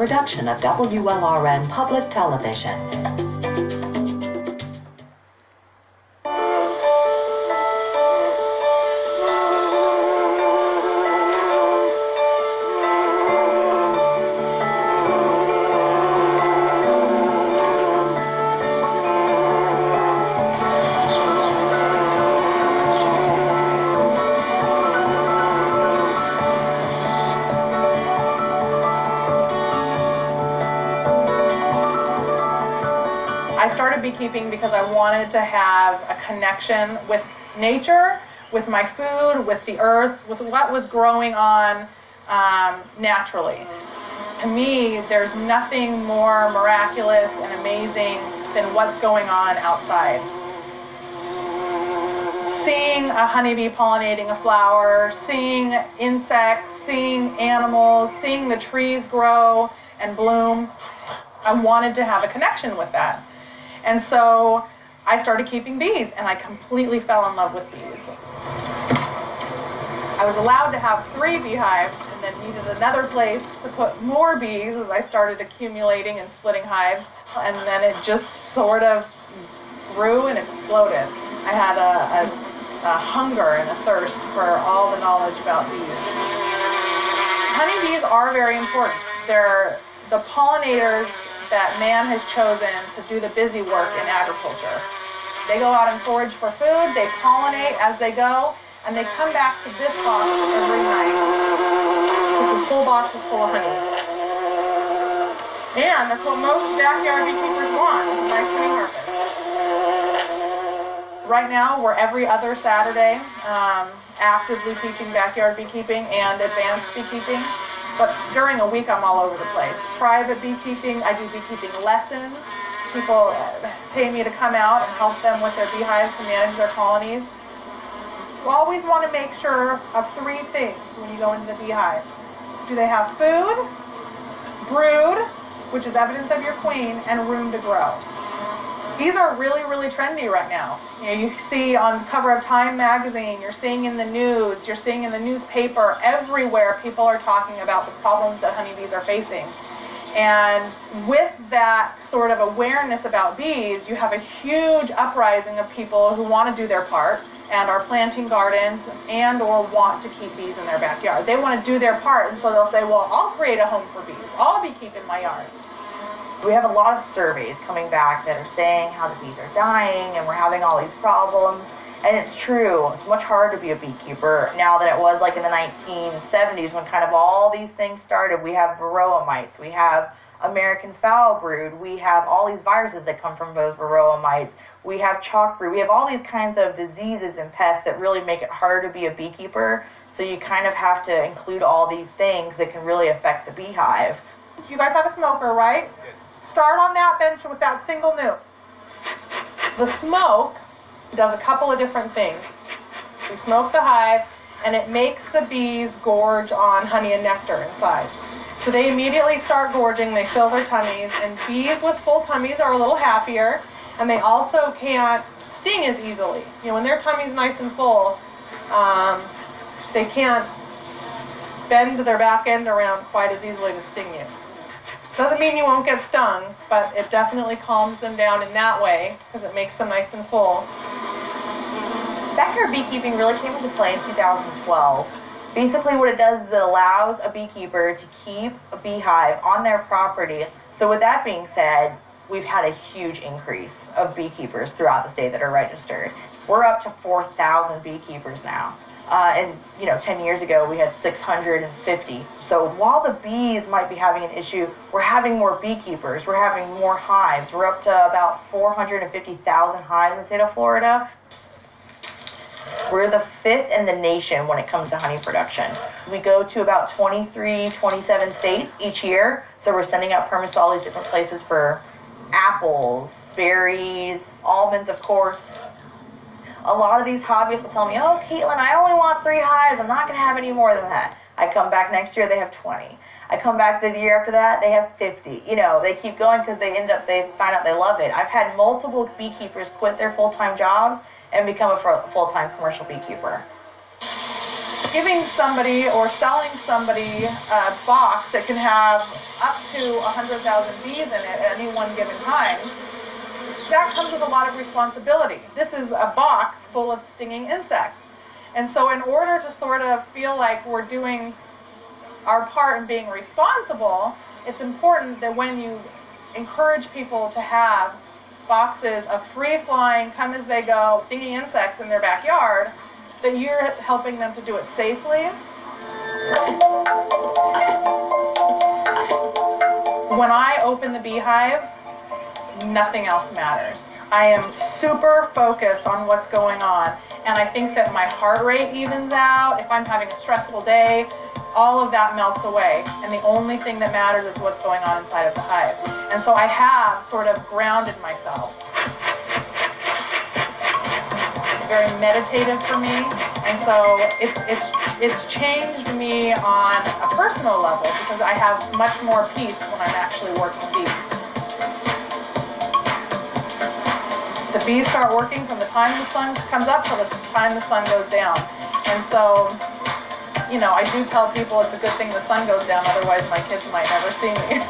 production of WLRN Public Television. I started beekeeping because I wanted to have a connection with nature, with my food, with the earth, with what was growing on naturally. To me, there's nothing more miraculous and amazing than what's going on outside. Seeing a honeybee pollinating a flower, seeing insects, seeing animals, seeing the trees grow and bloom, I wanted to have a connection with that. And so I started keeping bees, and I completely fell in love with bees. I was allowed to have 3 beehives and then needed another place to put more bees as I started accumulating and splitting hives. And then it just sort of grew and exploded. I had a hunger and a thirst for all the knowledge about bees. Honeybees are very important. They're the pollinators that man has chosen to do the busy work in agriculture. They go out and forage for food, they pollinate as they go, and they come back to this box every night. This whole box is full of honey. And that's what most backyard beekeepers want, is a nice honey harvest. Right now, we're every other Saturday actively teaching backyard beekeeping and advanced beekeeping. But during a week, I'm all over the place. Private beekeeping, I do beekeeping lessons. People pay me to come out and help them with their beehives to manage their colonies. You always want to make sure of 3 things when you go into the beehive. Do they have food, brood, which is evidence of your queen, and room to grow? These are really, really trendy right now. You see on the cover of Time magazine, you're seeing in the news, you're seeing in the newspaper, everywhere people are talking about the problems that honeybees are facing. And with that sort of awareness about bees, you have a huge uprising of people who want to do their part and are planting gardens and or want to keep bees in their backyard. They want to do their part, and so they'll say, well, I'll create a home for bees. I'll beekeep in my yard. We have a lot of surveys coming back that are saying how the bees are dying and we're having all these problems. And it's true, it's much harder to be a beekeeper now than it was like in the 1970s when kind of all these things started. We have varroa mites, we have American foul brood, we have all these viruses that come from those varroa mites, we have chalk brood, we have all these kinds of diseases and pests that really make it harder to be a beekeeper. So you kind of have to include all these things that can really affect the beehive. You guys have a smoker, right? Start on that bench with that single nuke. The smoke does a couple of different things. We smoke the hive, and it makes the bees gorge on honey and nectar inside. So they immediately start gorging, they fill their tummies, and bees with full tummies are a little happier, and they also can't sting as easily. You know, when their tummy's nice and full, they can't bend their back end around quite as easily to sting you. Doesn't mean you won't get stung, but it definitely calms them down in that way because it makes them nice and full. Backyard beekeeping really came into play in 2012. Basically what it does is it allows a beekeeper to keep a beehive on their property. So with that being said, we've had a huge increase of beekeepers throughout the state that are registered. We're up to 4,000 beekeepers now. And 10 years ago we had 650. So while the bees might be having an issue, we're having more beekeepers, we're having more hives. We're up to about 450,000 hives in the state of Florida. We're the 5th in the nation when it comes to honey production. We go to about 23, 27 states each year. So we're sending out permits to all these different places for apples, berries, almonds, of course. A lot of these hobbyists will tell me, oh, Caitlin, I only want 3 hives. I'm not going to have any more than that. I come back next year, they have 20. I come back the year after that, they have 50. They keep going because they find out they love it. I've had multiple beekeepers quit their full-time jobs and become a full-time commercial beekeeper. giving somebody or selling somebody a box that can have up to 100,000 bees in it at any one given time, that comes with a lot of responsibility. This is a box full of stinging insects. And so in order to sort of feel like we're doing our part in being responsible, it's important that when you encourage people to have boxes of free-flying, come-as-they-go, stinging insects in their backyard, that you're helping them to do it safely. When I open the beehive, nothing else matters. I am super focused on what's going on, and I think that my heart rate evens out. If I'm having a stressful day, all of that melts away, and the only thing that matters is what's going on inside of the hive. And so I have sort of grounded myself. It's very meditative for me, and so it's changed me on a personal level because I have much more peace when I'm actually working bees. The bees start working from the time the sun comes up till the time the sun goes down. And so, you know, I do tell people it's a good thing the sun goes down, otherwise my kids might never see me.